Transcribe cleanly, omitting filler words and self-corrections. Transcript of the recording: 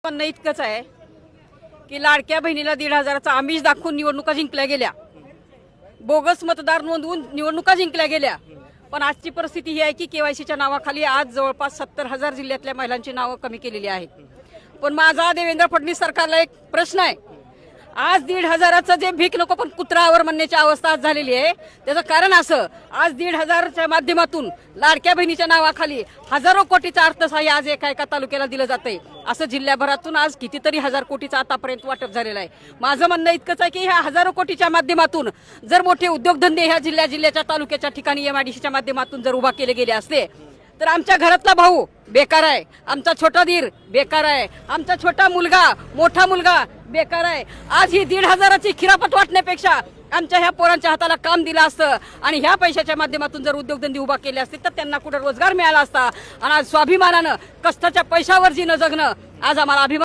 पण इतकंच आहे की लाडक्या बहिणीला 1,500चा आमिष दाखवून निवडणुका जिंकल्या गेल्या, बोगस मतदार नोंदवून निवडणुका जिंकल्या गेल्या. पण आजची परिस्थिती ही आहे की केवायसीच्या नावाखाली आज जवळपास 70,000 जिल्ह्यातल्या महिलांची नावं कमी केलेली आहेत. पण माझा देवेंद्र फडणवीस सरकारला एक प्रश्न आहे. आज 1,500चं जे भीक नको पण कुत्रावर म्हणण्याची अवस्था आज झालेली आहे. त्याचं कारण असं, आज 1,500च्या माध्यमातून लाडक्या बहिणीच्या नावाखाली हजारो कोटीचं अर्थसहाय्य आज एका एका तालुक्याला दिलं जातंय. असं जिल्ह्याभरातून आज कितीतरी हजार कोटीचं आतापर्यंत वाटप झालेलं आहे. माझं म्हणणं इतकंच आहे की ह्या हजारो कोटीच्या माध्यमातून जर मोठे उद्योगधंदे ह्या जिल्ह्याच्या तालुक्याच्या ठिकाणी MIDCच्या माध्यमातून जर उभा केले गेले असते तर आमच्या घरातला भाऊ बेकार आहे, आमचा छोटा दीर बेकार आहे, आमचा छोटा मुलगा मोठा मुलगा बेकार आहे. आज ही 1,500ची खिरापत वाटण्यापेक्षा आमच्या ह्या पोरांच्या हाताला काम दिलं असतं आणि ह्या पैशाच्या माध्यमातून जर उद्योगधंदे उभा केले असते तर त्यांना कुठे रोजगार मिळाला असता. आणि आज स्वाभिमानानं कष्टाच्या पैशावर जीणं जगणं आज आम्हाला अभिमान